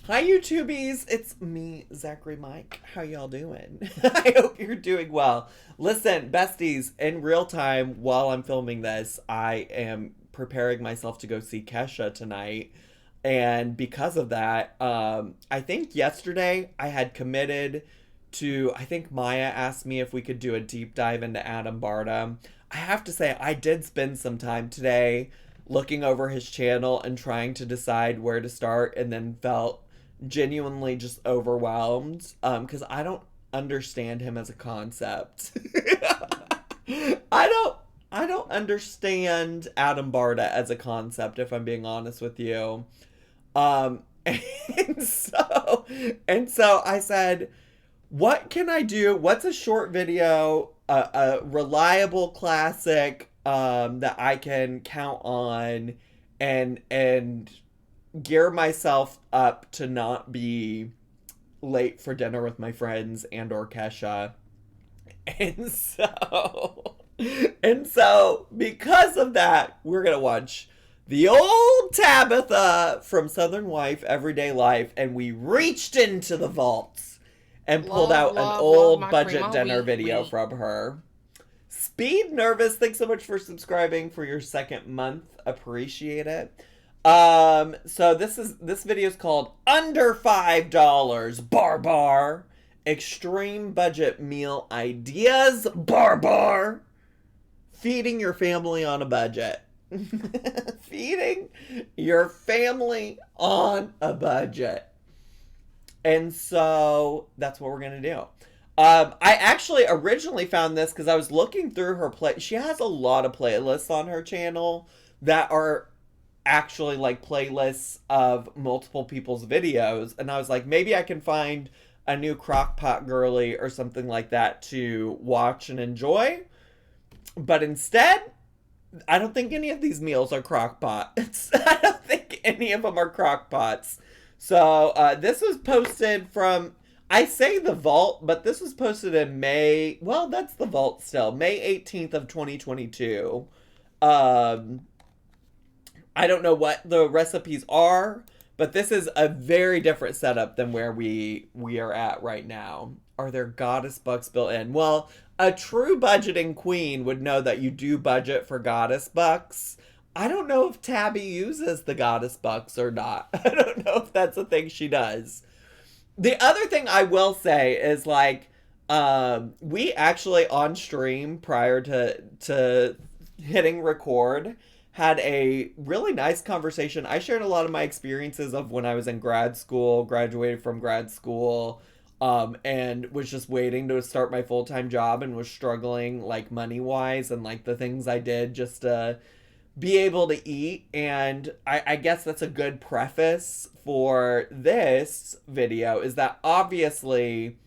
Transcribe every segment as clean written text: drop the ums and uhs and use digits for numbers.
Hi, YouTubies. It's me, Zachary Mike. How y'all doing? I hope you're doing well. Listen, besties, in real time, while I'm filming this, I am preparing myself to go see Kesha tonight. And because of that, I think yesterday I had committed to, I think Maya asked me if we could do a deep dive into Adam Barta. I have to say, I did spend some time today looking over his channel and trying to decide where to start, and then felt genuinely just overwhelmed because I don't understand him as a concept. I don't I don't understand Adam Barta as a concept, if I'm being honest with you. And so I said, what can I do? What's a short video, a reliable classic that I can count on and gear myself up to not be late for dinner with my friends and or Kesha. And so because of that, we're gonna watch the old Tabitha from Southernwife, Everyday Life, and we reached into the vaults and pulled out an old budget dinner video from her. Speed Nervous, thanks so much for subscribing for your second month. Appreciate it. So this video is called Under $5 Bar Extreme Budget Meal Ideas Bar Feeding your family on a budget. Feeding your family on a budget. And so that's what we're gonna do. I actually originally found this because I was looking through her she has a lot of playlists on her channel that are actually like playlists of multiple people's videos, and I was like, maybe I can find a new crockpot girly or something like that to watch and enjoy. But instead, I don't think any of these meals are crockpots. I don't think any of them are crockpots. So this was posted from, I say the vault, but this was posted in May. Well, that's the vault still. May 18th of 2022. I don't know what the recipes are, but this is a very different setup than where we are at right now. Are there goddess bucks built in? Well, a true budgeting queen would know that you do budget for goddess bucks. I don't know if Tabby uses the goddess bucks or not. I don't know if that's a thing she does. The other thing I will say is, like, we actually on stream prior to hitting record had a really nice conversation. I shared a lot of my experiences of when I was in grad school, graduated from grad school, and was just waiting to start my full-time job and was struggling, like, money-wise, and, like, the things I did just to be able to eat. And I guess that's a good preface for this video, is that obviously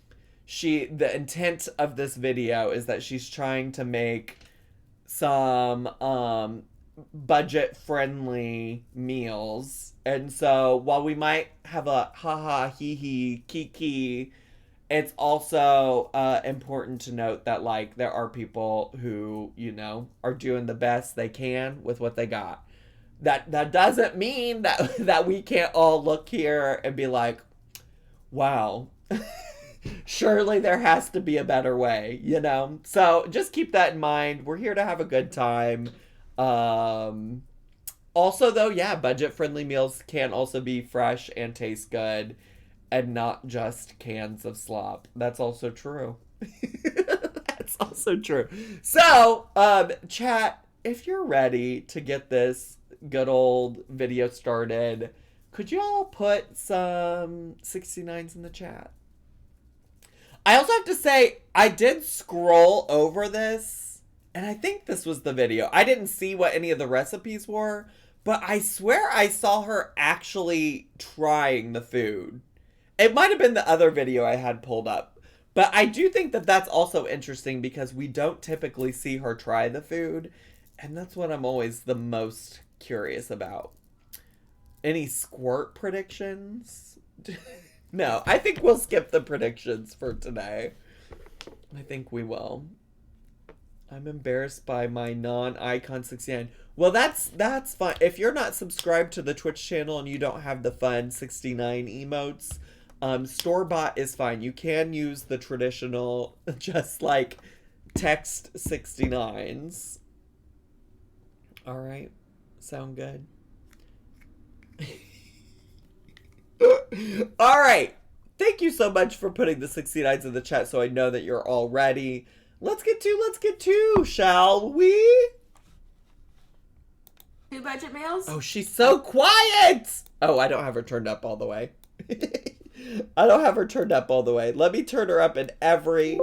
the intent of this video is that she's trying to make some budget friendly meals. And so while we might have a haha hee hee kiki, it's also important to note that, like, there are people who, you know, are doing the best they can with what they got. That doesn't mean that we can't all look here and be like, wow, surely there has to be a better way, you know? So just keep that in mind. We're here to have a good time. Also, though, yeah, budget-friendly meals can also be fresh and taste good and not just cans of slop. That's also true. That's also true. So, chat, if you're ready to get this good old video started, could you all put some 69s in the chat? I also have to say, I did scroll over this, and I think this was the video. I didn't see what any of the recipes were, but I swear I saw her actually trying the food. It might have been the other video I had pulled up. But I do think that that's also interesting because we don't typically see her try the food. And that's what I'm always the most curious about. Any squirt predictions? No, I think we'll skip the predictions for today. I think we will. I'm embarrassed by my non-icon 69. Well, that's fine. If you're not subscribed to the Twitch channel and you don't have the fun 69 emotes, store-bought is fine. You can use the traditional, just like text 69s. All right. Sound good? All right. Thank you so much for putting the 69s in the chat so I know that you're all ready. Let's get to, shall we? 2 budget meals. Oh, she's so quiet. Oh, I don't have her turned up all the way. I don't have her turned up all the way. Let me turn her up in every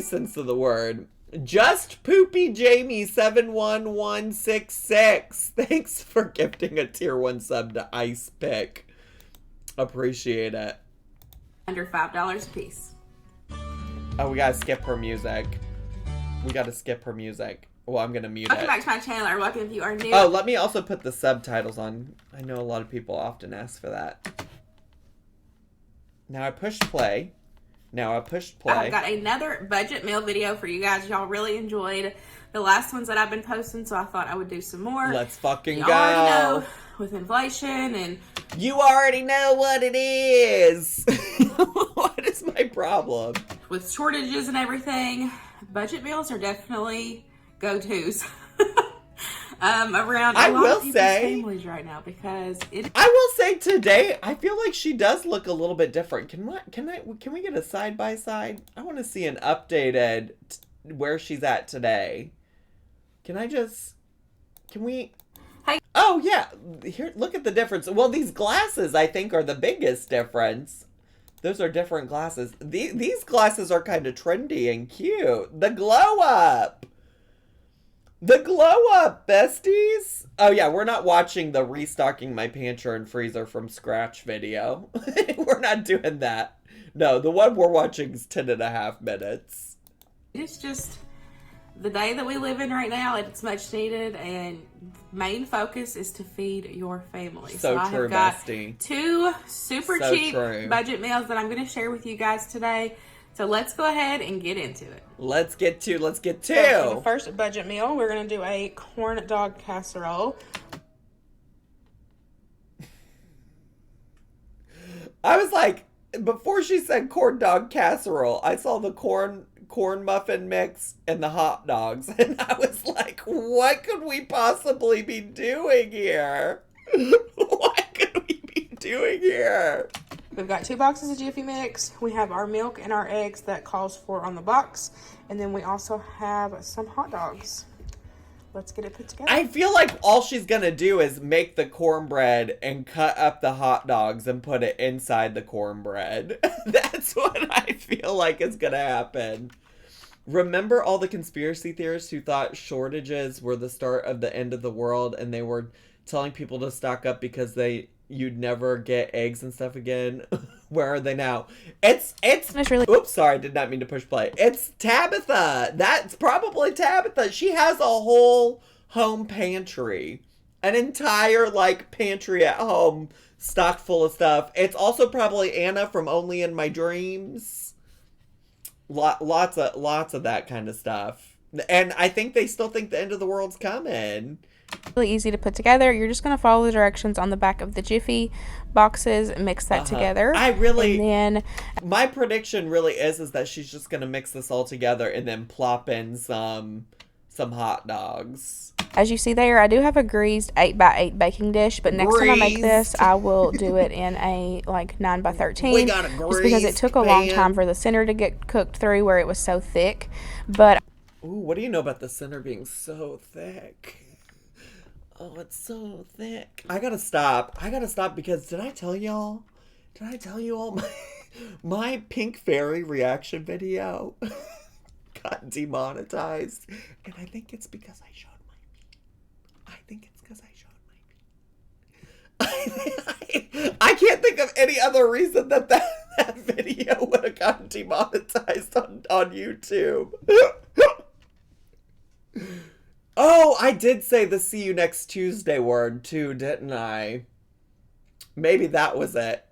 sense of the word. Just Poopy Jamie 71166. Thanks for gifting a tier 1 sub to Ice Pick. Appreciate it. Under $5 a piece. Oh, we gotta skip her music. Well, I'm gonna mute Welcome it. back to my channel, or welcome if you are new. Oh, let me also put the subtitles on. I know a lot of people often ask for that. Now I pushed play. I've got another budget meal video for you guys. Y'all really enjoyed the last ones that I've been posting, so I thought I would do some more. Let's fucking Y'all go. already know, with inflation and... You already know what it is. What is my problem? With shortages and everything, budget meals are definitely go-tos. Around a lot of people's families right now, because I will say today, I feel like she does look a little bit different. Can we get a side by side? I want to see an updated where she's at today. Can we? Hey. Oh yeah, here. Look at the difference. Well, these glasses I think are the biggest difference. Those are different glasses. These glasses are kind of trendy and cute. The glow up. The glow up, besties! Oh yeah, we're not watching the restocking my pantry and freezer from scratch video. We're not doing that. No, the one we're watching is 10.5 minutes. It's just the day that we live in right now. It's much needed, and main focus is to feed your family. So I true, have got bestie. 2 super cheap budget meals that I'm going to share with you guys today. So let's go ahead and get into it. Let's get to. So for the first budget meal, we're going to do a corn dog casserole. I was like, before she said corn dog casserole, I saw the corn muffin mix and the hot dogs. And I was like, what could we possibly be doing here? What could we be doing here? We've got 2 boxes of Jiffy Mix. We have our milk and our eggs that calls for on the box. And then we also have some hot dogs. Let's get it put together. I feel like all she's going to do is make the cornbread and cut up the hot dogs and put it inside the cornbread. That's what I feel like is going to happen. Remember all the conspiracy theorists who thought shortages were the start of the end of the world, and they were telling people to stock up because you'd never get eggs and stuff again? Where are they now? It's really... Oops, sorry, did not mean to push play. It's Tabitha. That's probably Tabitha. She has a whole home pantry. An entire, like, pantry at home stocked full of stuff. It's also probably Anna from Only in My Dreams. Lots of that kind of stuff. And I think they still think the end of the world's coming. Really easy to put together. You're just going to follow the directions on the back of the Jiffy boxes, mix that together. My prediction really is that she's just going to mix this all together and then plop in some hot dogs. As you see there, I do have a greased 8x8 baking dish, but next time I make this, I will do it in a like 9x13. We got a just because it took a long time for the center to get cooked through where it was so thick. But ooh, what do you know about the center being so thick? Oh, it's so thick. I gotta stop because did I tell you all my pink fairy reaction video got demonetized? And I think it's because I showed my feet. I can't think of any other reason that video would have gotten demonetized on YouTube. Oh, I did say the see you next Tuesday word too, didn't I? Maybe that was it.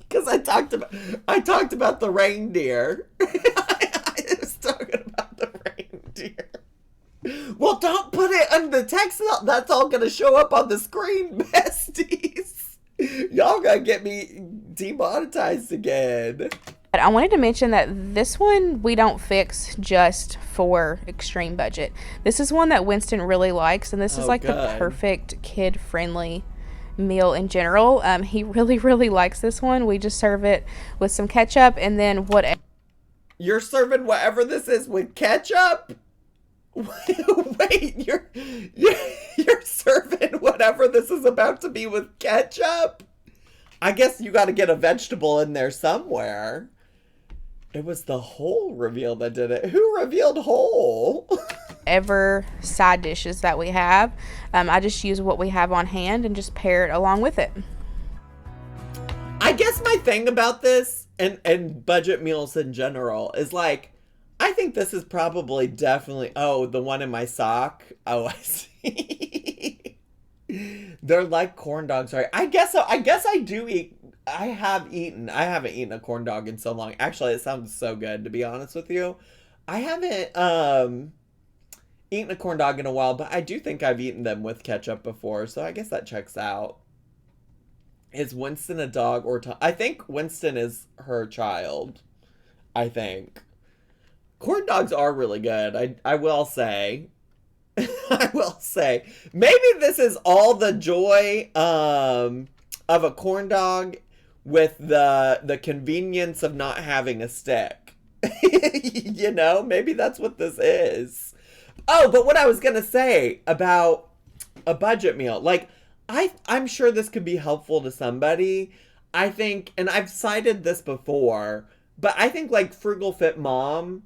Because I talked about the reindeer. I was dear. Well, don't put it on the text. That's all going to show up on the screen, besties. Y'all gonna get me demonetized again. But I wanted to mention that this one we don't fix just for extreme budget. This is one that Winston really likes, and this is like the perfect kid-friendly meal in general. He really, really likes this one. We just serve it with some ketchup and then whatever. You're serving whatever this is with ketchup? Wait, you're serving whatever this is about to be with ketchup? I guess you got to get a vegetable in there somewhere. It was the whole reveal that did it. Who revealed whole? Ever side dishes that we have. I just use what we have on hand and just pair it along with it. I guess my thing about this and budget meals in general is like, I think this is probably definitely, oh, the one in my sock. Oh, I see. They're like corn dogs, right? I guess so. I guess I do eat. I haven't eaten a corn dog in so long. Actually, it sounds so good, to be honest with you. I haven't eaten a corn dog in a while, but I do think I've eaten them with ketchup before, so I guess that checks out. Is Winston a dog or I think Winston is her child. I think. Corn dogs are really good. I will say. I will say. Maybe this is all the joy of a corn dog with the convenience of not having a stick. You know, maybe that's what this is. Oh, but what I was gonna say about a budget meal, like I'm sure this could be helpful to somebody. I think, and I've cited this before, but I think like Frugal Fit Mom,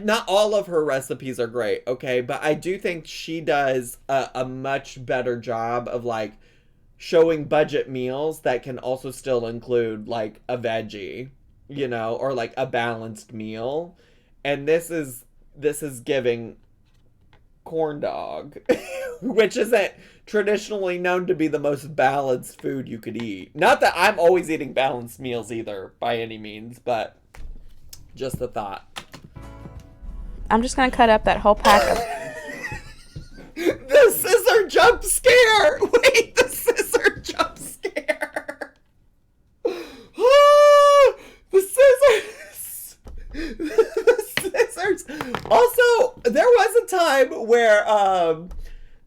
not all of her recipes are great, okay? But I do think she does a much better job of like showing budget meals that can also still include like a veggie, you know, or like a balanced meal. And this is giving corn dog, which isn't traditionally known to be the most balanced food you could eat. Not that I'm always eating balanced meals either, by any means, but just a thought. I'm just going to cut up that whole pack of... The scissor jump scare! Wait, the scissor jump scare! The scissors! The scissors! Also, there was a time where,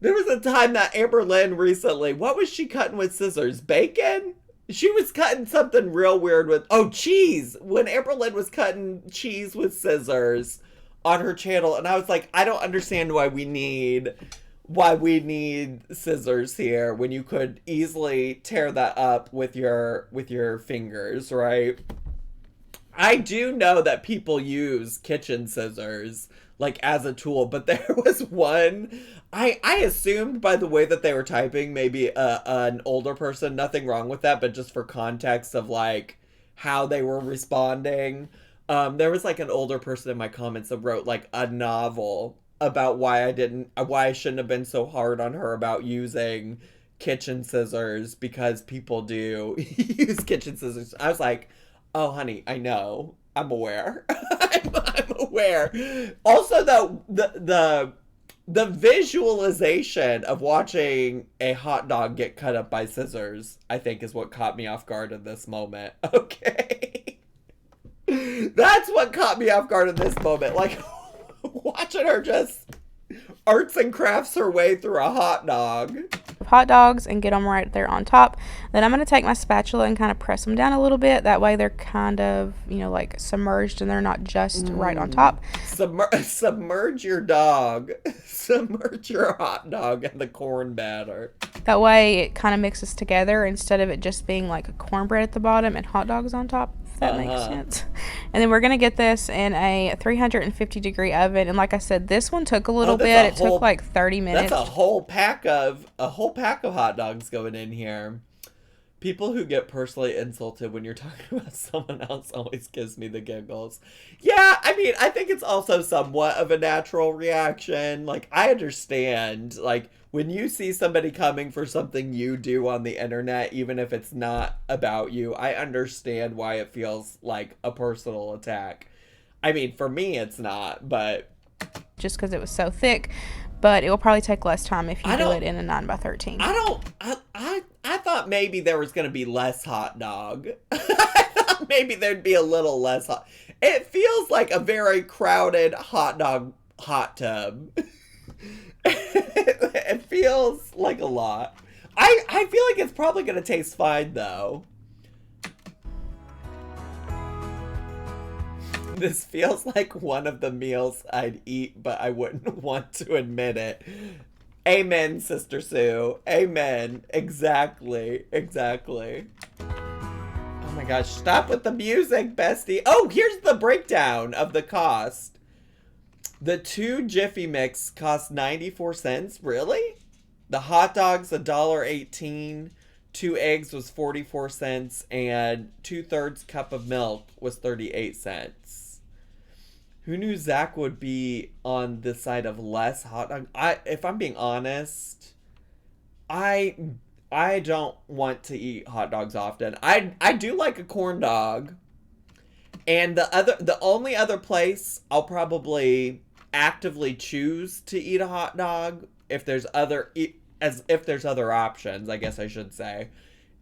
that Amber Lynn recently, what was she cutting with scissors? Bacon? She was cutting something real weird with, cheese! When Amber Lynn was cutting cheese with scissors on her channel, and I was like, I don't understand why we need scissors here when you could easily tear that up with your fingers, right? I do know that people use kitchen scissors like as a tool, but there was one I assumed by the way that they were typing, maybe an older person, nothing wrong with that, but just for context of like how they were responding. There was like an older person in my comments that wrote like a novel about why I shouldn't have been so hard on her about using kitchen scissors because people do use kitchen scissors. I was like, oh honey, I know. I'm aware. I'm aware. Also though, the visualization of watching a hot dog get cut up by scissors, I think is what caught me off guard in this moment. Okay. That's what caught me off guard in this moment. Like, watching her just arts and crafts her way through a hot dog. Hot dogs and get them right there on top. Then I'm going to take my spatula and kind of press them down a little bit. That way they're kind of, like submerged and they're not just right on top. Submerge your dog. Submerge your hot dog in the corn batter. That way it kind of mixes together instead of it just being like a cornbread at the bottom and hot dogs on top. That makes sense. And then we're going to get this in a 350 degree oven. And like I said, this one took a little bit. It took like 30 minutes. That's a whole pack of hot dogs going in here. People who get personally insulted when you're talking about someone else always gives me the giggles. Yeah, I mean, I think it's also somewhat of a natural reaction. Like, I understand, like, when you see somebody coming for something you do on the internet, even if it's not about you, I understand why it feels like a personal attack. I mean, for me, it's not, but just because it was so thick. But it will probably take less time if you do it in a 9x13. I thought maybe there was going to be less hot dog. I thought maybe there'd be a little less hot. It feels like a very crowded hot dog hot tub. It feels like a lot. I feel like it's probably going to taste fine, though. This feels like one of the meals I'd eat, but I wouldn't want to admit it. Amen, Sister Sue. Amen. Exactly. Exactly. Oh my gosh. Stop with the music, bestie. Oh, here's the breakdown of the cost. The 2 Jiffy Mix cost 94 cents. Really? The hot dogs, $1.18. 2 eggs was 44 cents. And 2/3 cup of milk was 38 cents. Who knew Zach would be on the side of less hot dog? If I'm being honest, I don't want to eat hot dogs often. I do like a corn dog. And the only other place I'll probably actively choose to eat a hot dog if there's other options, I guess I should say,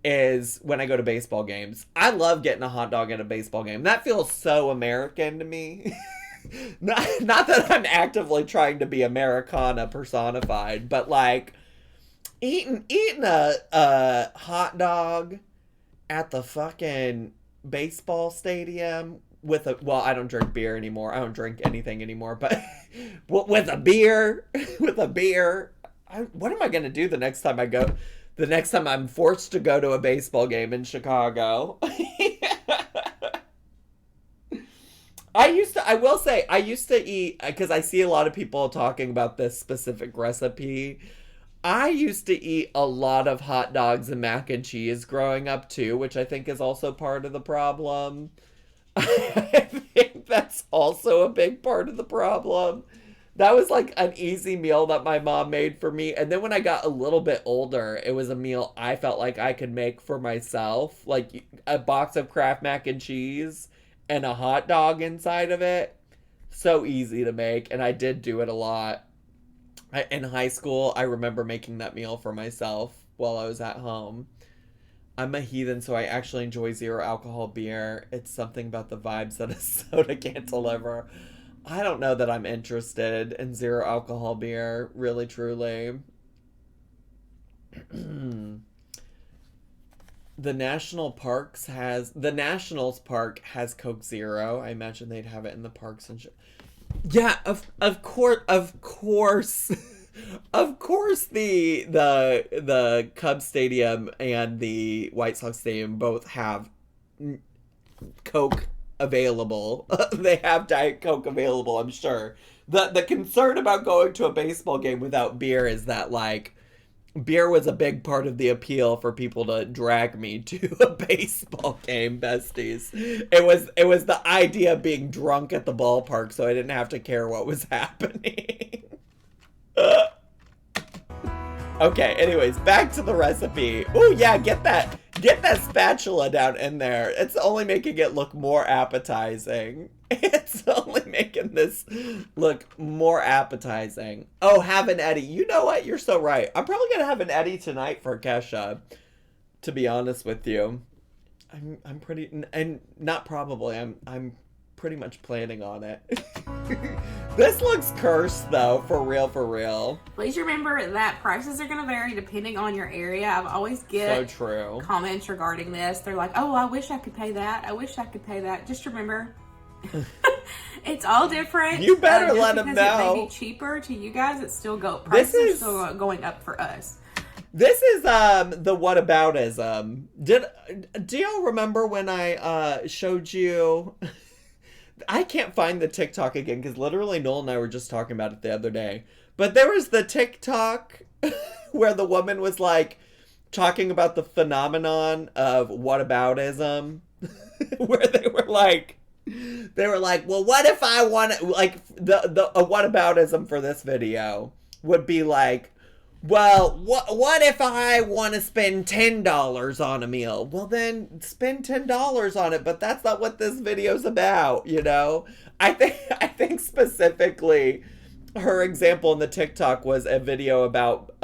is when I go to baseball games. I love getting a hot dog at a baseball game. That feels so American to me. Not that I'm actively trying to be Americana personified, but like eating a hot dog at the fucking baseball stadium with I don't drink beer anymore. I don't drink anything anymore, but with a beer, what am I going to do the next time I'm forced to go to a baseball game in Chicago? I used to eat, because I see a lot of people talking about this specific recipe. I used to eat a lot of hot dogs and mac and cheese growing up too, which I think is also part of the problem. I think that's also a big part of the problem. That was like an easy meal that my mom made for me. And then when I got a little bit older, it was a meal I felt like I could make for myself. Like a box of Kraft mac and cheese and a hot dog inside of it. So easy to make, and I did do it a lot. In high school, I remember making that meal for myself while I was at home. I'm a heathen, so I actually enjoy zero alcohol beer. It's something about the vibes that a soda can't deliver. I don't know that I'm interested in zero alcohol beer, really, truly. The Nationals Park has Coke Zero. I imagine they'd have it in the parks and shit. Yeah, of course, of course. The Cubs Stadium and the White Sox Stadium both have Coke available. They have Diet Coke available. I'm sure. The concern about going to a baseball game without beer is that like, beer was a big part of the appeal for people to drag me to a baseball game, besties. It was the idea of being drunk at the ballpark, so I didn't have to care what was happening. Okay, anyways, back to the recipe. Oh yeah, get that spatula down in there. It's only making it look more appetizing. It's only making this look more appetizing. Oh, have an Eddie. You know what? You're so right. I'm probably gonna have an Eddie tonight for Kesha, to be honest with you. I'm pretty, and not probably, I'm pretty much planning on it. This looks cursed though, for real. Please remember that prices are going to vary depending on your area. I've always get comments regarding this. They're like, oh, I wish I could pay that. I wish I could pay that. Just remember, it's all different. You better let them know. It may be cheaper to you guys. It's still prices are still going up for us. This is the whataboutism. Do y'all remember when I showed you? I can't find the TikTok again because literally Noel and I were just talking about it the other day. But there was the TikTok where the woman was like talking about the phenomenon of whataboutism, where they were like, well, what if I want to, like, a whataboutism for this video would be like, well, what if I want to spend $10 on a meal? Well, then spend $10 on it, but that's not what this video's about, you know? I think specifically her example in the TikTok was a video about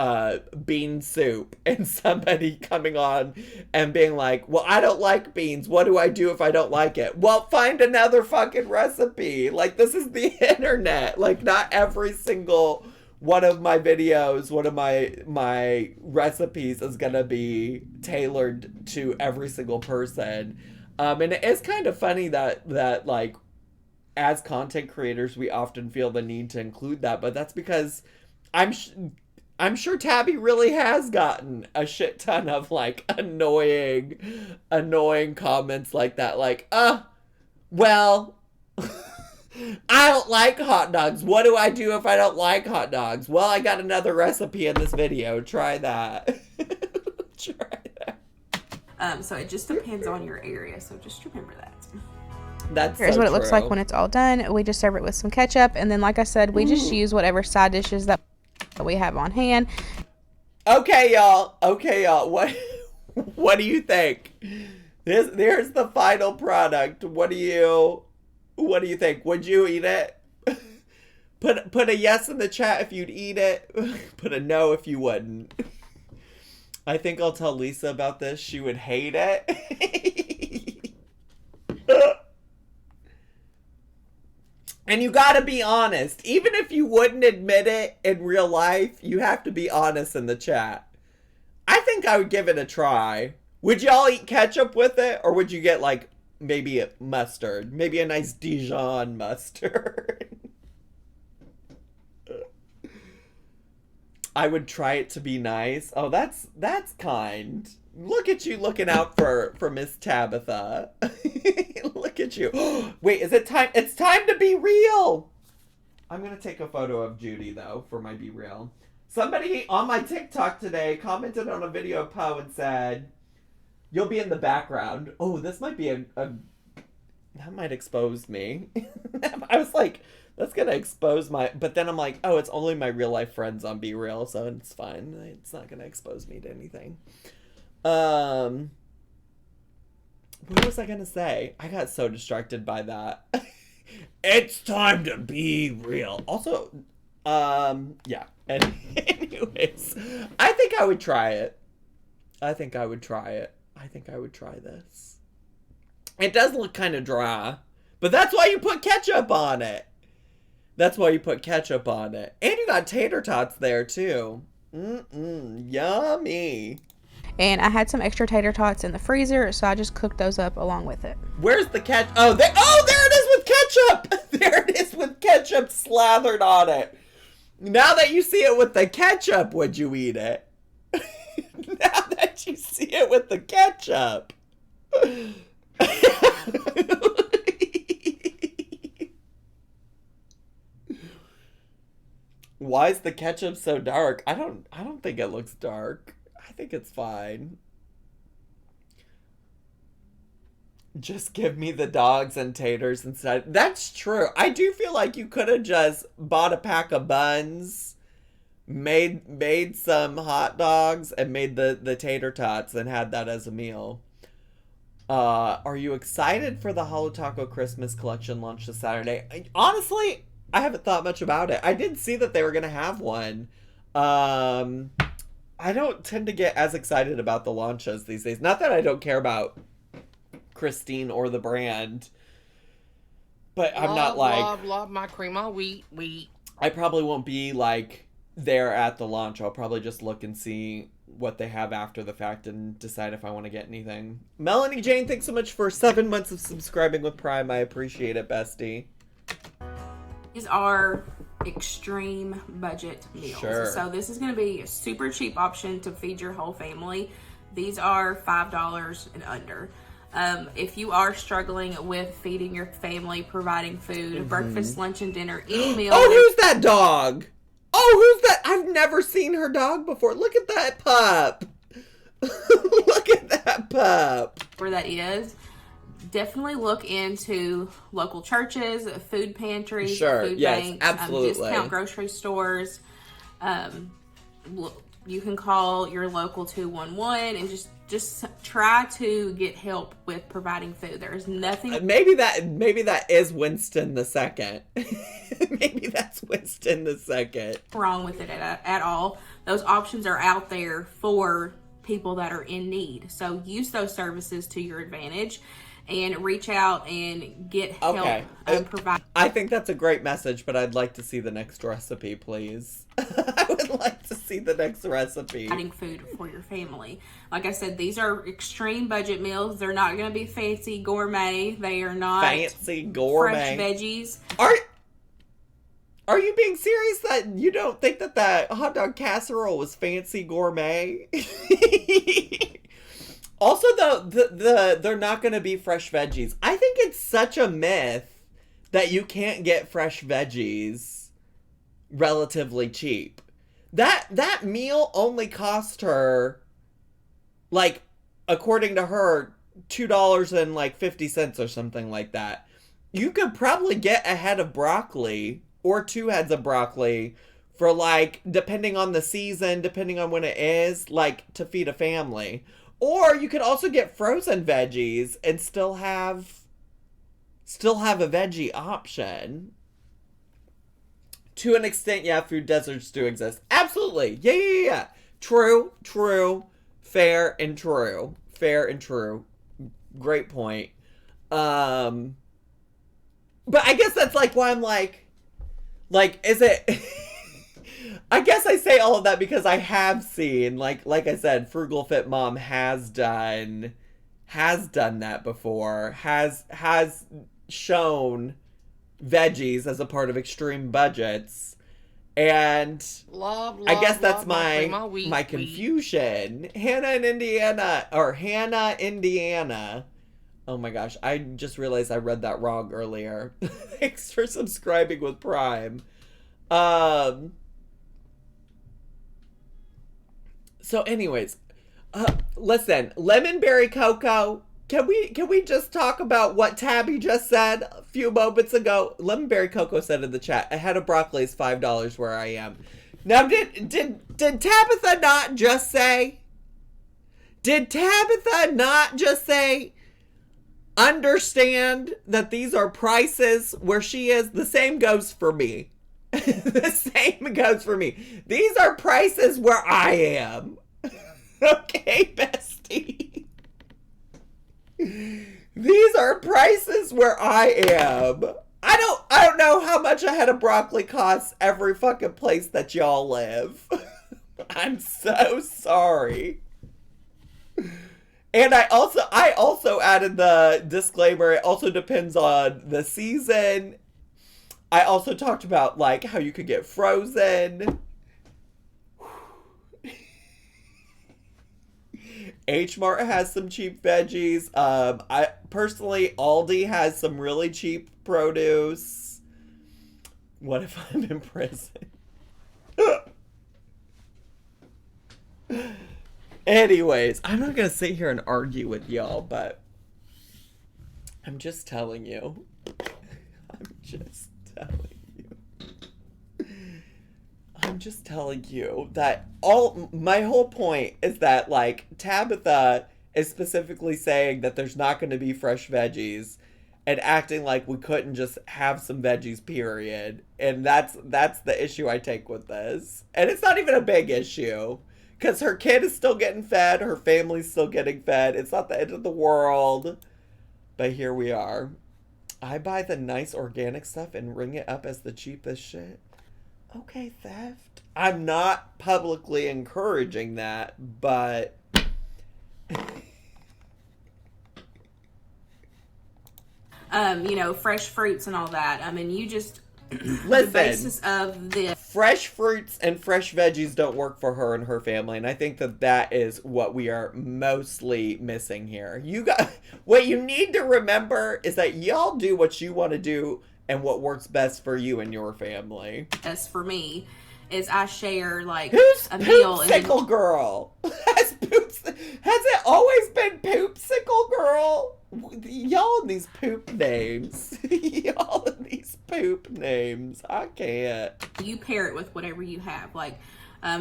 bean soup and somebody coming on and being like, well, I don't like beans. What do I do if I don't like it? Well, find another fucking recipe. Like, this is the internet. Like, not every single one of my videos, one of my recipes is gonna be tailored to every single person. And it is kind of funny that like, as content creators, we often feel the need to include that, but that's because I'm sure Tabby really has gotten a shit ton of like annoying comments like that. Like, well, I don't like hot dogs. What do I do if I don't like hot dogs? Well, I got another recipe in this video. Try that. Try that. So it just depends on your area. So just remember that. Here's what it looks like when it's all done. We just serve it with some ketchup, and then, like I said, we just use whatever side dishes that we have on hand. Okay, y'all. What do you think? There's the final product. What do you think? Would you eat it? Put a yes in the chat if you'd eat it. Put a no if you wouldn't. I think I'll tell Lisa about this. She would hate it. And you gotta be honest. Even if you wouldn't admit it in real life, you have to be honest in the chat. I think I would give it a try. Would y'all eat ketchup with it? Or would you get, like, maybe a mustard? Maybe a nice Dijon mustard. I would try it to be nice. Oh, that's kind. Look at you looking out for Miss Tabitha. Look at you. Wait, is it time? It's time to be real. I'm going to take a photo of Judy, though, for my be real. Somebody on my TikTok today commented on a video of Poe and said, you'll be in the background. Oh, this might be that might expose me. I was like, that's going to expose my... But then I'm like, oh, it's only my real life friends on Be Real, so it's fine. It's not going to expose me to anything. What was I gonna say? I got so distracted by that. It's time to be real. Also, yeah. Anyways, I think I would try it. I think I would try this. It does look kind of dry, but that's why you put ketchup on it. And you got tater tots there, too. Yummy. And I had some extra tater tots in the freezer, so I just cooked those up along with it. Where's the ketchup? Oh, there it is with ketchup. There it is with ketchup slathered on it. Now that you see it with the ketchup, would you eat it? Now that you see it with the ketchup. Why is the ketchup so dark? I don't think it looks dark. I think it's fine. Just give me the dogs and taters instead. That's true. I do feel like you could have just bought a pack of buns, made some hot dogs, and made the tater tots and had that as a meal. Are you excited for the Holo Taco Christmas collection launch this Saturday? Honestly, I haven't thought much about it. I did see that they were going to have one. I don't tend to get as excited about the launches these days. Not that I don't care about Christine or the brand, but I'm not like... Love my cream of wheat. I probably won't be like there at the launch. I'll probably just look and see what they have after the fact and decide if I want to get anything. Melanie Jane, thanks so much for 7 months of subscribing with Prime. I appreciate it, bestie. These are extreme budget meals. Sure. So this is going to be a super cheap option to feed your whole family. These are $5 and under. If you are struggling with feeding your family, providing food, breakfast, lunch, and dinner, any meal. Oh, who's that dog? Oh, who's that? I've never seen her dog before. Look at that pup. Look at that pup. Where that is. Definitely look into local churches, food pantries, sure, food yes, banks, absolutely. Discount grocery stores. you can call your local 211 and just try to get help with providing food. There's nothing. Maybe that is Winston the second. Maybe that's Winston the second. Wrong with it at all. Those options are out there for people that are in need. So use those services to your advantage and reach out and get help and provide. I think that's a great message, but I'd like to see the next recipe, please. I would like to see the next recipe. Providing food for your family. Like I said, these are extreme budget meals. They're not going to be fancy gourmet. They are not fancy gourmet. Fresh veggies. Are you being serious that you don't think that hot dog casserole was fancy gourmet? Also, though, they're not going to be fresh veggies. I think it's such a myth that you can't get fresh veggies relatively cheap. That meal only cost her, like, according to her, $2.50 or something like that. You could probably get a head of broccoli or 2 heads of broccoli for, like, depending on the season, depending on when it is, like, to feed a family. Or you could also get frozen veggies and still have a veggie option. To an extent, yeah, food deserts do exist. Absolutely. Yeah. True. Fair and true. Great point. But I guess that's like why I'm like, is it... I guess I say all of that because I have seen, like I said, Frugal Fit Mom has done that before, has shown veggies as a part of extreme budgets, and I guess that's my confusion. Hannah, Indiana. Oh my gosh, I just realized I read that wrong earlier. Thanks for subscribing with Prime. So anyways, listen, lemon berry cocoa. Can we just talk about what Tabby just said a few moments ago? Lemon berry cocoa said in the chat, a head of broccoli is $5 where I am. Now, did Tabitha not just say? Did Tabitha not just say? Understand that these are prices where she is. The same goes for me. The same goes for me. These are prices where I am. Okay, bestie. These are prices where I am. I don't know how much a head of broccoli costs every fucking place that y'all live. I'm so sorry. And I also added the disclaimer, it also depends on the season. I also talked about, like, how you could get frozen. H-Mart has some cheap veggies. I personally, Aldi has some really cheap produce. What if I'm in prison? Anyways, I'm not gonna sit here and argue with y'all, but I'm just telling you. I'm just telling you that my whole point is that, like, Tabitha is specifically saying that there's not going to be fresh veggies and acting like we couldn't just have some veggies, period. And that's the issue I take with this. And it's not even a big issue because her kid is still getting fed. Her family's still getting fed. It's not the end of the world. But here we are. I buy the nice organic stuff and ring it up as the cheapest shit. Okay, theft. I'm not publicly encouraging that, but... fresh fruits and all that. I mean, you just... Listen, the basis of this. Fresh fruits and fresh veggies don't work for her and her family, and I think that is what we are mostly missing here. What you need to remember is that y'all do what you want to do and what works best for you and your family. As for me, is I share, like, a meal. Poopsicle girl? Has it always been Poopsicle girl? Y'all and these poop names. I can't. You pair it with whatever you have. Like,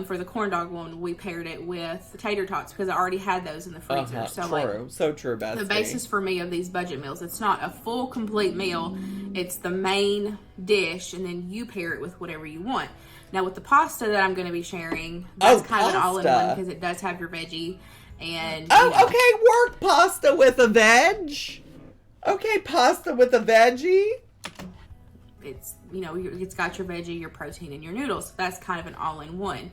For the corn dog one, we paired it with tater tots because I already had those in the freezer. So true. So true, Bestie. The basis for me of these budget meals, it's not a full, complete meal. It's the main dish, and then you pair it with whatever you want. Now, with the pasta that I'm going to be sharing, that's kind of an all-in-one because it does have your veggie. And okay, work pasta with a veg. Okay, pasta with a veggie. It's, it's got your veggie, your protein, and your noodles. That's kind of an all-in-one.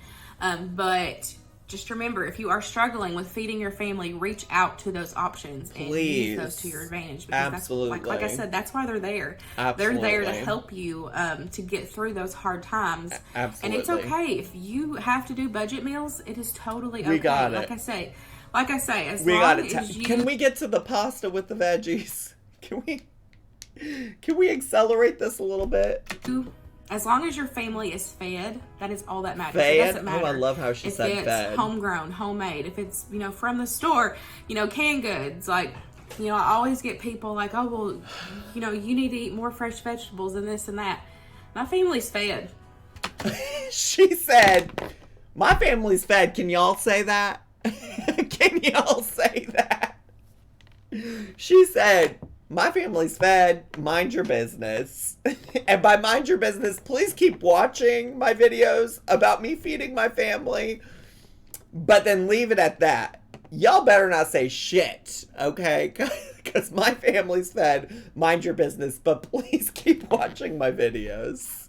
But just remember, if you are struggling with feeding your family, reach out to those options and use those to your advantage. Because Absolutely. That's, like I said, that's why they're there. Absolutely. They're there to help you to get through those hard times. Absolutely. And it's okay. If you have to do budget meals, it is totally okay. We got it. Like I say, as we long got it. as you... Can we get to the pasta with the veggies? Can we accelerate this a little bit? As long as your family is fed, that is all that matters. Fed? It doesn't matter. Oh, I love how she said fed. If it's homegrown, homemade, if it's, from the store, canned goods, like, I always get people like, oh, well, you need to eat more fresh vegetables and this and that. My family's fed. She said, my family's fed. Can y'all say that? Can y'all say that? She said, my family's fed, mind your business. And by mind your business, please keep watching my videos about me feeding my family. But then leave it at that. Y'all better not say shit, okay? Because my family's fed, mind your business. But please keep watching my videos.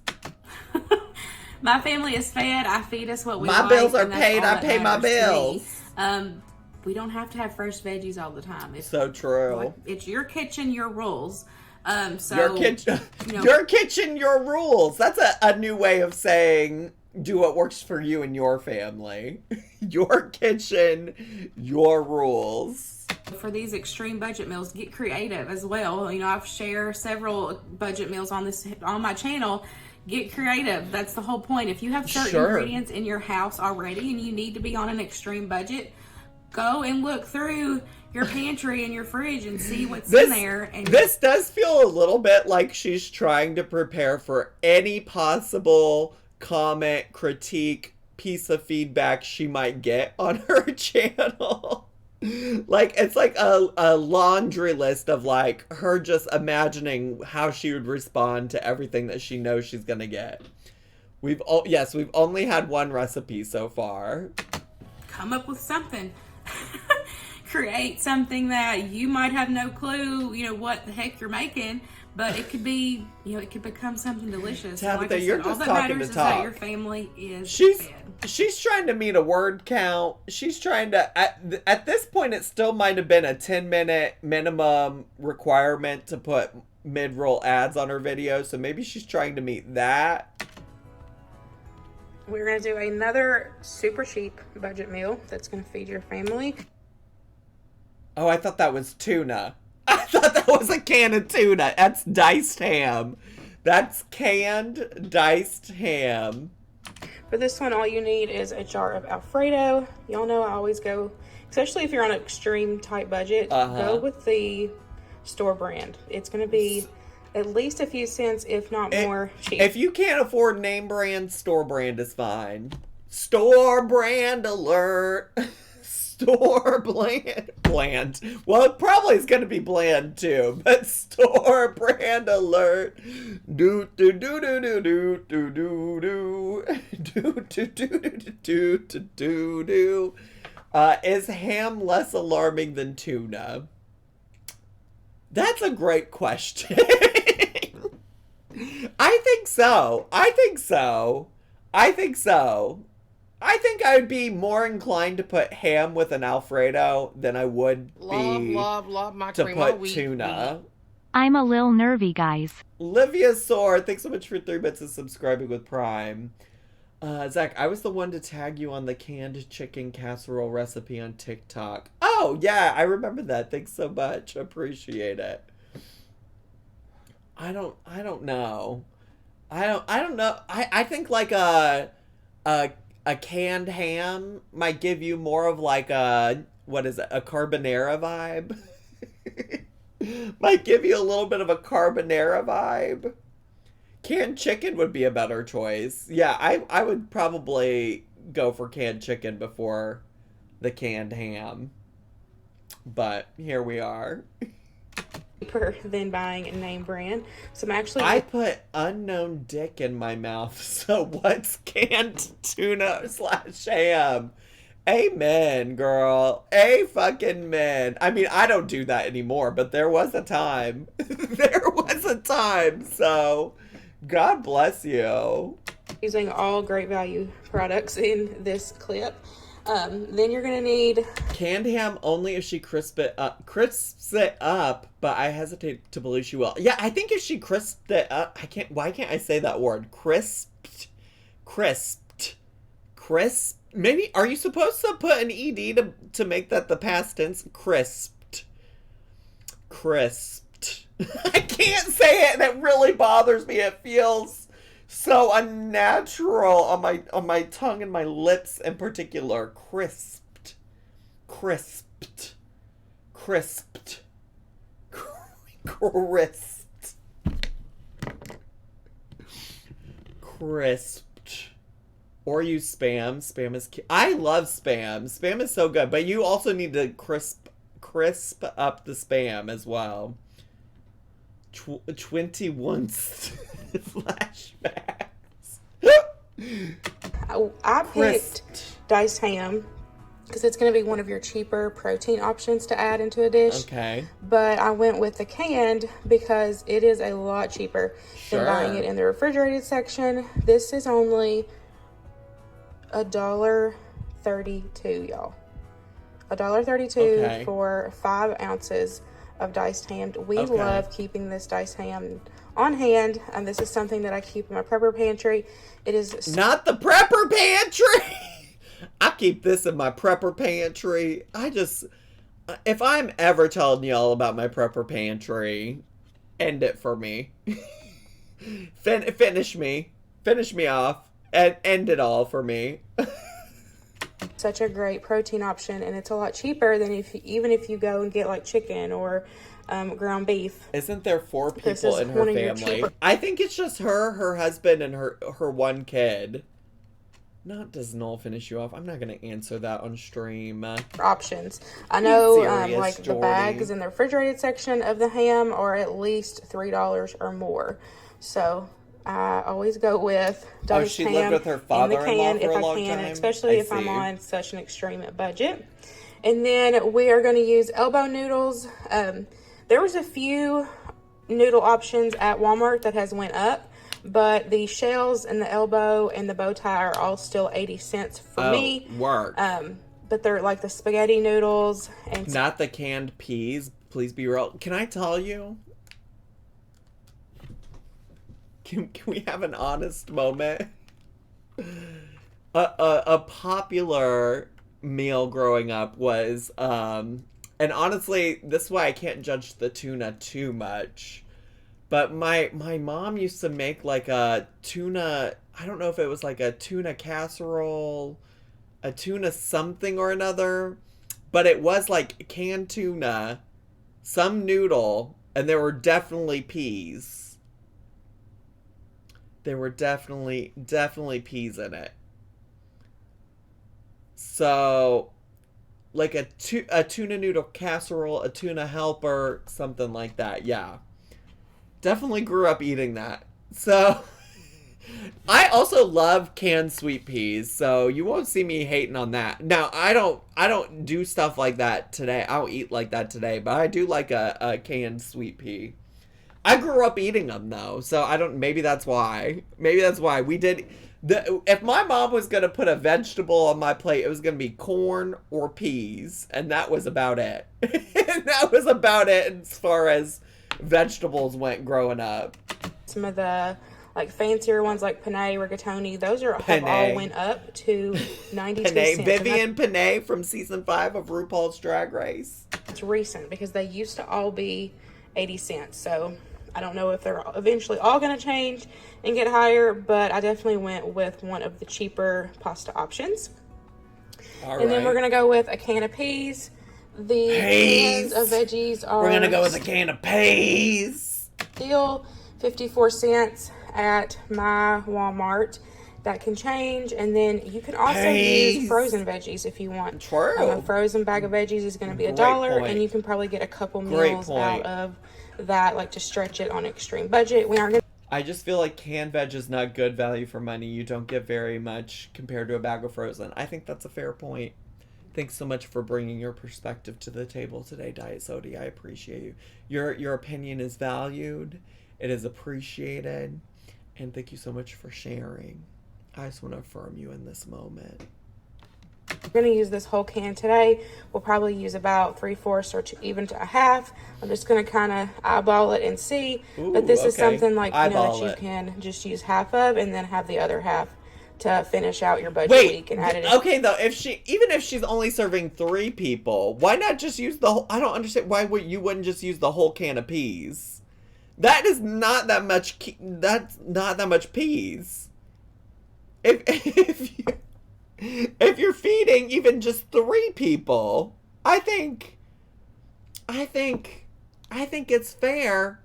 My family is fed. I feed us what we like. My bills are paid. I pay my bills. We don't have to have fresh veggies all the time. So true. It's your kitchen, your rules. Your kitchen, your rules. That's a new way of saying do what works for you and your family. Your kitchen, your rules. For these extreme budget meals, get creative as well. I've shared several budget meals on my channel. Get creative. That's the whole point. If you have certain ingredients in your house already and you need to be on an extreme budget, go and look through your pantry and your fridge and see what's in there. And this does feel a little bit like she's trying to prepare for any possible comment, critique, piece of feedback she might get on her channel. Like, it's like a laundry list of, like, her just imagining how she would respond to everything that she knows she's gonna get. We've only had one recipe so far. Come up with something. Create something that you might have no clue, what the heck you're making, but it could be, it could become something delicious. Tabitha, like you're said, just all that talking matters to is talk. that your family is fed. She's trying to meet a word count. She's trying to, at this point, it still might have been a 10-minute minimum requirement to put mid-roll ads on her video, so maybe she's trying to meet that. We're going to do another super cheap budget meal that's going to feed your family. Oh, I thought that was tuna. I thought that was a can of tuna. That's diced ham. That's canned diced ham. For this one, all you need is a jar of Alfredo. Y'all know I always go, especially if you're on an extreme type budget, go with the store brand. It's going to be at least a few cents, if not more, cheap. If you can't afford name brand, store brand is fine. Store brand alert. Store bland. Well, it probably is going to be bland too, but store brand alert. Do do do do do do do do do do do do do do do. Is ham less alarming than tuna? That's a great question. I think so. I think I would be more inclined to put ham with an Alfredo than I would love my to crema. put tuna. I'm a little nervy, guys. Livia Soar, thanks so much for 3 bits of subscribing with Prime. Zach, I was the one to tag you on the canned chicken casserole recipe on TikTok. Oh, yeah, I remember that. Thanks so much. Appreciate it. I don't know. I don't know. I think like a canned ham might give you more of like a carbonara vibe. Might give you a little bit of a carbonara vibe. Canned chicken would be a better choice. Yeah, I would probably go for canned chicken before the canned ham. But here we are. Cheaper than buying a name brand. So I put unknown dick in my mouth. So what's canned tuna / ham? Amen, girl. Fucking-men. I mean, I don't do that anymore, but there was a time. There was a time. So God bless you. Using all great value products in this clip. Then you're gonna need canned ham only if she crisps it up, but I hesitate to believe she will. Yeah, I think if she crisped it up, why can't I say that word? Crisped. Maybe, are you supposed to put an ed to make that the past tense? Crisped. I can't say it, and it really bothers me. It feels so unnatural on my tongue and my lips in particular. Crisped. Crisped. Or use Spam. Spam is I love Spam. Spam is so good, but you also need to crisp up the Spam as well. 21 flashbacks. I picked diced ham because it's going to be one of your cheaper protein options to add into a dish. Okay. But I went with the canned because it is a lot cheaper than buying it in the refrigerated section. This is only $1.32, y'all. $1.32 for 5 ounces of diced ham. We love keeping this diced ham on hand, and this is something that I keep in my prepper pantry. It is not the prepper pantry. I keep this in my prepper pantry. If I'm ever telling y'all about my prepper pantry, end it for me. Finish me off, and end it all for me. Such a great protein option, and it's a lot cheaper than even if you go and get like chicken or ground beef. Isn't there 4 people in her family? I think it's just her husband, and her one kid. Does Noel finish you off? I'm not going to answer that on stream. Options. I know like Jordy. The bags in the refrigerated section of the ham are at least $3 or more. So I always go with diced ham lived with her father-in-law for a long time? Especially if I'm on such an extreme budget. And then we are going to use elbow noodles. There was a few noodle options at Walmart that has went up, but the shells and the elbow and the bow tie are all still 80 cents for me. Work. But they're like the spaghetti noodles and not the canned peas. Please be real. Can I tell you? Can we have an honest moment? A popular meal growing up was and honestly, this is why I can't judge the tuna too much. But my mom used to make like a tuna, I don't know if it was like a tuna casserole, a tuna something or another, but it was like canned tuna, some noodle, and there were definitely peas. There were definitely peas in it. So, like a tuna noodle casserole, a tuna helper, something like that. Yeah. Definitely grew up eating that. So, I also love canned sweet peas, so you won't see me hating on that. Now, I don't do stuff like that today. I don't eat like that today, but I do like a canned sweet pea. I grew up eating them though, so maybe that's why. We did if my mom was going to put a vegetable on my plate, it was going to be corn or peas, and that was about it. And that was about it as far as vegetables went growing up. Some of the like fancier ones like penne, rigatoni, those have all went up to 92 cents. Vivian Panay from season 5 of RuPaul's Drag Race. It's recent because they used to all be 80 cents. So I don't know if they're eventually all going to change and get higher, but I definitely went with one of the cheaper pasta options. And then we're going to go with a can of peas. The cans of veggies are... We're going to go with a can of peas. Still 54 cents at my Walmart. that can change. And then you can also use frozen veggies if you want. True. A frozen bag of veggies is going to be $1, and you can probably get a couple meals out of that, like to stretch it on extreme budget. We aren't going to... I just feel like canned veg is not good value for money. You don't get very much compared to a bag of frozen. I think that's a fair point. Thanks so much for bringing your perspective to the table today, Diet Sodi. I appreciate you. Your opinion is valued. It is appreciated. And thank you so much for sharing. I just want to affirm you in this moment. We're going to use this whole can today. We'll probably use about 3/4 or even to a half. I'm just going to kind of eyeball it and see. Ooh, but this is something like, that you can just use half of and then have the other half to finish out your budget week and add it in. Okay, though, even if she's only serving 3 people, why not just use the whole... I don't understand why you wouldn't just use the whole can of peas. That is not that much... That's not that much peas. If you're feeding even just 3 people, I think it's fair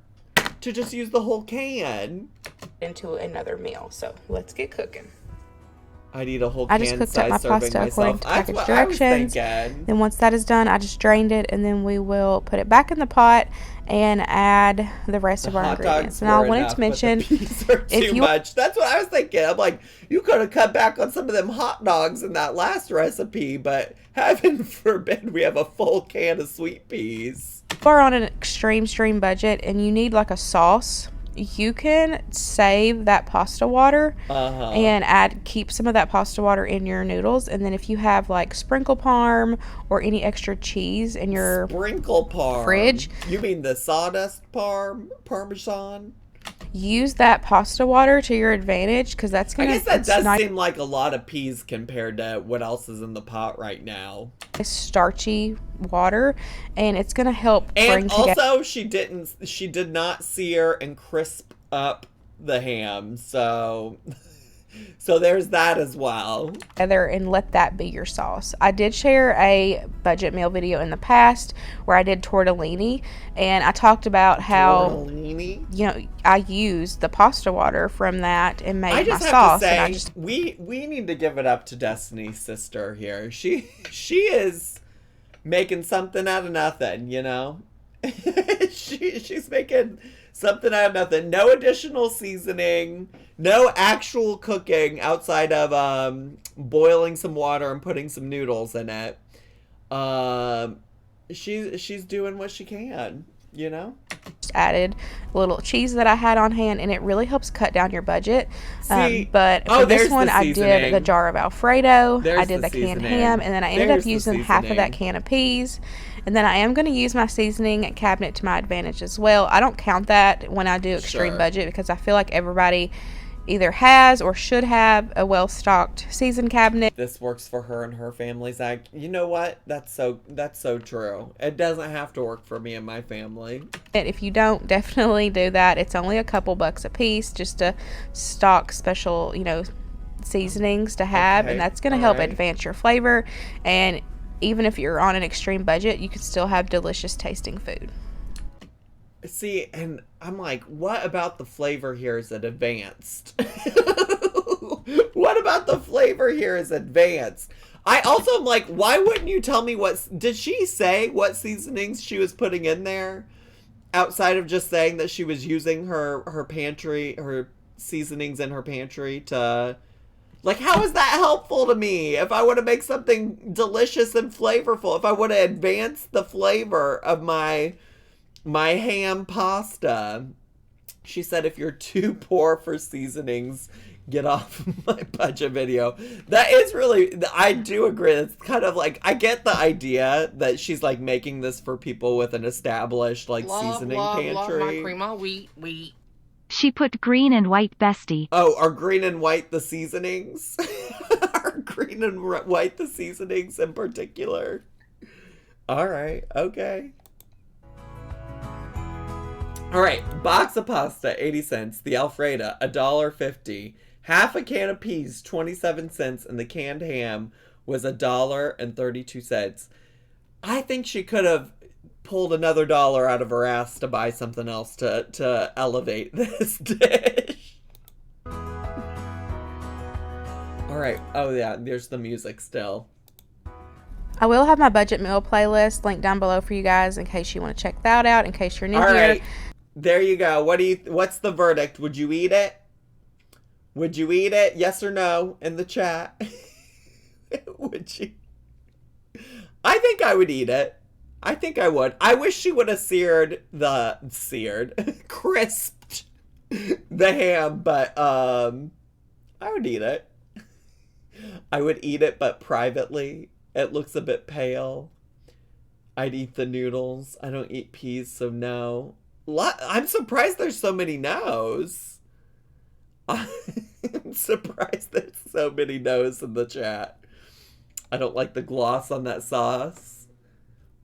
to just use the whole can into another meal. So let's get cooking. I need a whole can. I just cooked up my pasta according to package directions. Then once that is done, I just drained it, and then we will put it back in the pot and add the rest of our ingredients. And I wanted to mention, if you much, that's what I was thinking. I'm like, you could have cut back on some of them hot dogs in that last recipe, but heaven forbid we have a full can of sweet peas. If you're on an extreme budget and you need like a sauce, you can save that pasta water and keep some of that pasta water in your noodles. And then if you have like sprinkle parm or any extra cheese in your fridge, you mean the sawdust parmesan? Use that pasta water to your advantage, because that's gonna... I guess that does seem like a lot of peas compared to what else is in the pot right now. Starchy water, and it's gonna help bring together. And also, she did not sear and crisp up the ham, so there's that as well. And let that be your sauce. I did share a budget meal video in the past where I did tortellini, and I talked about how I used the pasta water from that and made my sauce. To say, we need to give it up to Destiny's sister here. She is making something out of nothing, you know. she's making something out of nothing. No additional seasoning. No actual cooking outside of boiling some water and putting some noodles in it. She's doing what she can, you know? Just added a little cheese that I had on hand, and it really helps cut down your budget. But for this one, I did the jar of Alfredo. I did the canned ham, and then I ended up using half of that can of peas. And then I am going to use my seasoning cabinet to my advantage as well. I don't count that when I do extreme budget, because I feel like everybody either has or should have a well-stocked season cabinet. This works for her and her family, Zach. You know what? That's so true. It doesn't have to work for me and my family. If you don't, definitely do that. It's only a couple bucks a piece just to stock special, seasonings to have, and that's going to help advance your flavor. And even if you're on an extreme budget, you can still have delicious tasting food. See, and I'm like, what about the flavor here is advanced? What about the flavor here is advanced? I also am like, why wouldn't you tell me did she say what seasonings she was putting in there? Outside of just saying that she was using her pantry, her seasonings in her pantry to... Like, how is that helpful to me? If I want to make something delicious and flavorful, if I want to advance the flavor of my ham pasta. She said, if you're too poor for seasonings, get off my budget video. That is really, I do agree. It's kind of like, I get the idea that she's like making this for people with an established seasoning pantry. Love my cream of wheat. She put green and white bestie. Oh, are green and white the seasonings? Are green and white the seasonings in particular? All right. Okay. All right, box of pasta, 80 cents. The Alfredo, $1.50. Half a can of peas, 27 cents. And the canned ham was $1.32. I think she could have pulled another dollar out of her ass to buy something else to elevate this dish. right. Oh, yeah. There's the music still. I will have my budget meal playlist linked down below for you guys in case you want to check that out, in case you're new All here. right. There you go. What's the verdict? Would you eat it? Would you eat it? Yes or no in the chat. Would you? I think I would eat it. I think I would. I wish she would have crisped the ham, but I would eat it. I would eat it, but privately. It looks a bit pale. I'd eat the noodles. I don't eat peas, so no. I'm surprised there's so many no's. I'm surprised there's so many no's in the chat. I don't like the gloss on that sauce.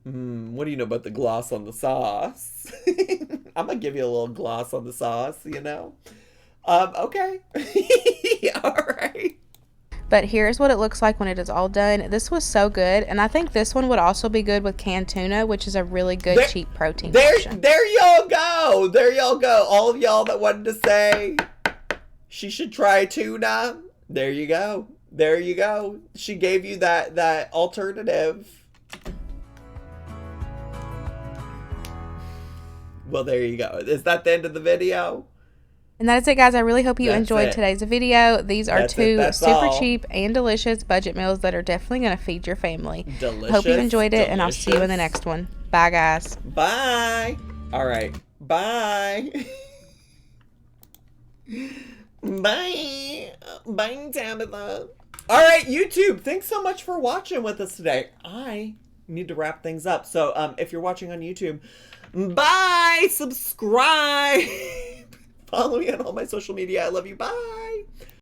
What do you know about the gloss on the sauce? I'm gonna give you a little gloss on the sauce, you know? Okay. All right. But here's what it looks like when it is all done. This was so good, and I think this one would also be good with canned tuna, which is a really good cheap protein option. There y'all go. There y'all go. All of y'all that wanted to say she should try tuna. There you go. There you go. She gave you that alternative. Well, there you go. Is that the end of the video? And that is it, guys. I really hope you enjoyed today's video. These are two super cheap and delicious budget meals that are definitely going to feed your family. Delicious. Hope you enjoyed it, and I'll see you in the next one. Bye, guys. Bye. All right. Bye. Bye. Bye, Tabitha. All right, YouTube. Thanks so much for watching with us today. I need to wrap things up. So if you're watching on YouTube, bye. Subscribe. Follow me on all my social media. I love you. Bye.